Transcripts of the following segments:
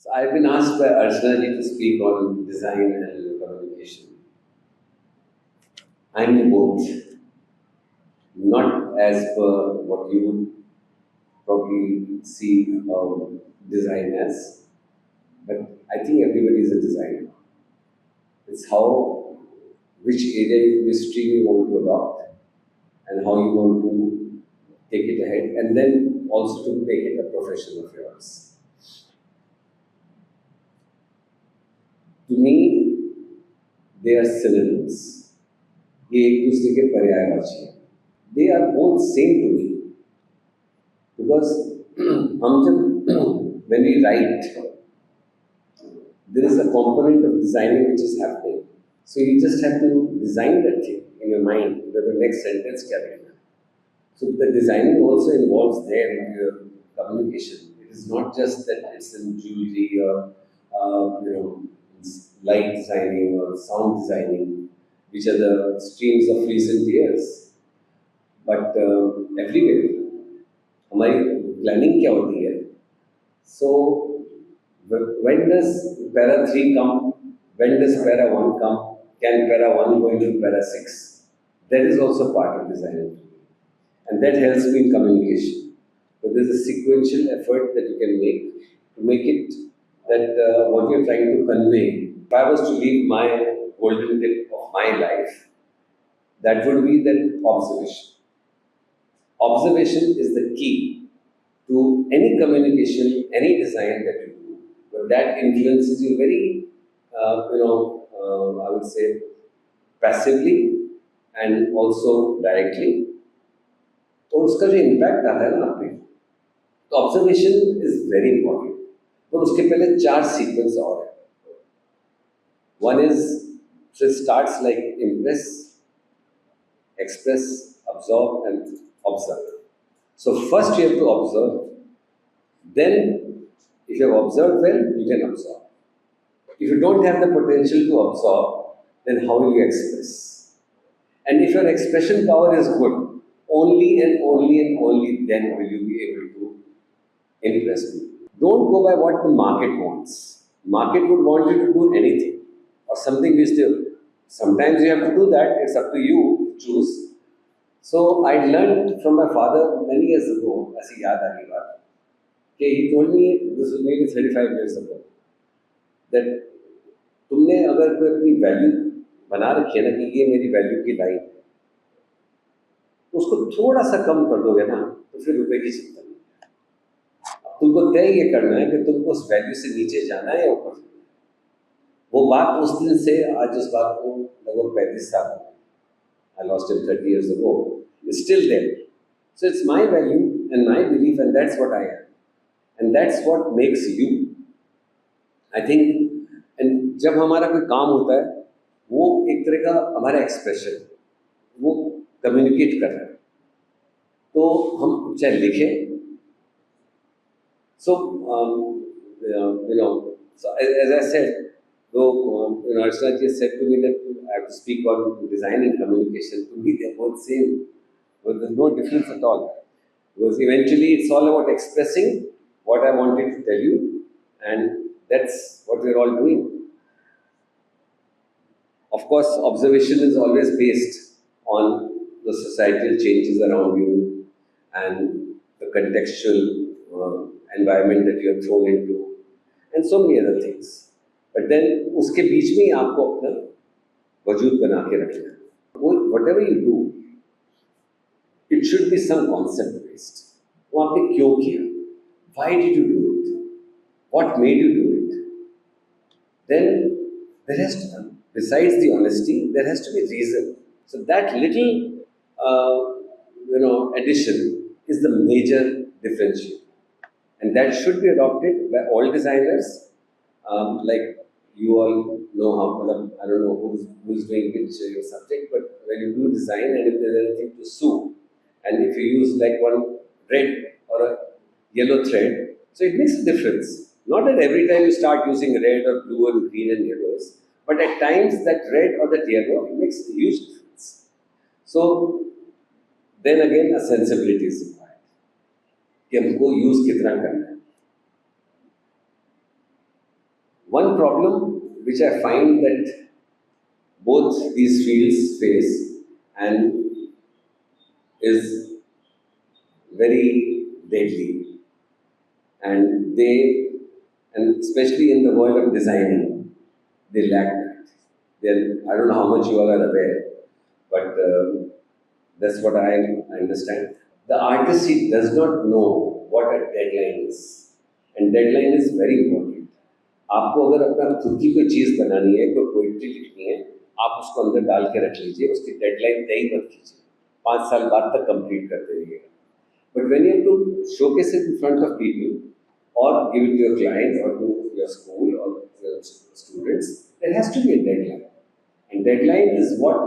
So I've been asked by Archana ji to speak on design and communication. I'm both, not as per what you would probably see design as, but I think everybody is a designer. It's how, which area, which stream you want to adopt, and how you want to take it ahead, and then also to make it a profession of yours. To me, they are synonyms. ये एक दूसरे के पर्यायवाची हैं. They are both same to me because हम जब when we write, there is a component of designing which is happening. So you just have to design that thing in your mind, where the next sentence can be. So the designing also involves there in your communication. It is not just that it's in jewelry or light designing or sound designing, which are the streams of recent years. But everywhere, हमारी planning क्या होती है? So when does para 3 come? When does para 1 come? Can para 1 go into para 6? That is also part of design. And that helps me in communication. So there's a sequential effort that you can make to make it that what you're trying to convey. If I was to leave my golden tip of my life, that would be that observation. Observation is the key to any communication, any design that you do. But that influences you very, I would say, passively and also directly. तो उसका जो impact आता है ना आप पे, तो observation is very important. तो उसके पहले 4 sequence और है. One is, so it starts like impress, express, absorb, and observe. So first you have to observe. Then, if you have observed well, you can absorb. If you don't have the potential to absorb, then how will you express? And if your expression power is good, only and only and only then will you be able to impress people. Don't go by what the market wants. Market would want you to do anything or something which they. Sometimes you have to do that. It's up to you to choose. So I learned from my father many years ago, as he he told me, this was maybe 35 years ago, that तुमने अगर कोई अपनी value बना रखी है ना कि ये मेरी वैल्यू की लाइन, तो उसको थोड़ा सा कम कर दोगे ना तो फिर रुपए की चिंता नहीं. अब तुमको तय ये करना है कि तुमको उस वैल्यू से नीचे जाना है या ऊपर. वो बात उस दिन से आज उस बात को लगभग 35 साल हो गए. I lost him 30 years ago. It's still there. So it's my value and my belief, and that's what I am. And that's what makes you. I think, and जब हमारा कोई काम होता है, वो एक तरह का हमारा एक्सप्रेशन, वो कम्युनिकेट कर रहा है. तो हम चाहे लिखें. So, so as I said, though Archana ji said to me that I have to speak on design and communication, to me they're both same. But there's no difference at all. Because eventually it's all about expressing what I wanted to tell you, and that's what we're all doing. Of course, observation is always based on the societal changes around you and the contextual environment that you are thrown into, and so many other things. But then, उसके बीच में आपको अपना वजूद बना के रखना है. Whatever you do, it should be some concept based. वो आपने क्यों किया? Why did you do it? What made you do it? Then there has to, besides the honesty, there has to be reason. So that little, addition is the major differentiator, and that should be adopted by all designers. Like you all know how, I don't know who's doing which subject, but when you do design and if there's anything to sew, and if you use like one red or a yellow thread, so it makes a difference. Not that every time you start using red or blue and green and yellows, but at times that red or that yellow, it makes a huge difference. So then again, a sensibility is required. कि हमको use कितना करना है. One problem which I find that both these fields face and is very deadly, and and especially in the world of designing, they lack that. I don't know how much you all are aware, but that's what I understand. The artist, he does not know what a deadline is, and deadline is very important. आपको अगर अपना खुद की कोई चीज़ बनानी है, कोई poetry लिखनी है, आप उसको अंदर डाल के रख लीजिए, उसकी डेडलाइन तय मत कीजिए, 5 साल बाद तक कंप्लीट करते रहिएगा. But when you have to showcase it in front of people, or give it to your client or to your school or your students, there has to be a deadline. And deadline is what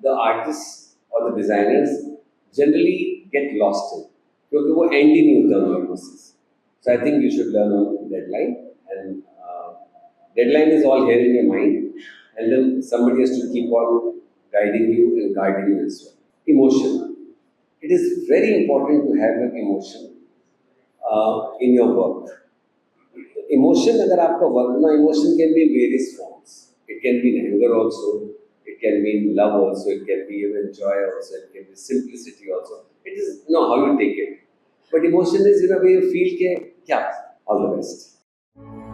the artists or the designers generally get lost in. क्योंकि वो end ही नहीं होता उनका process. So I think you should learn on deadline, and deadline is all here in your mind, and then somebody has to keep on guiding you and guiding you as well. Emotion. It is very important to have an emotion in your work. Emotion, अगर आपका work ना, emotion can be in various forms. It can be in anger also, it can be in love also, it can be even joy also, it can be simplicity also. It is how you take it. But emotion is in a way you feel के क्या. All the best.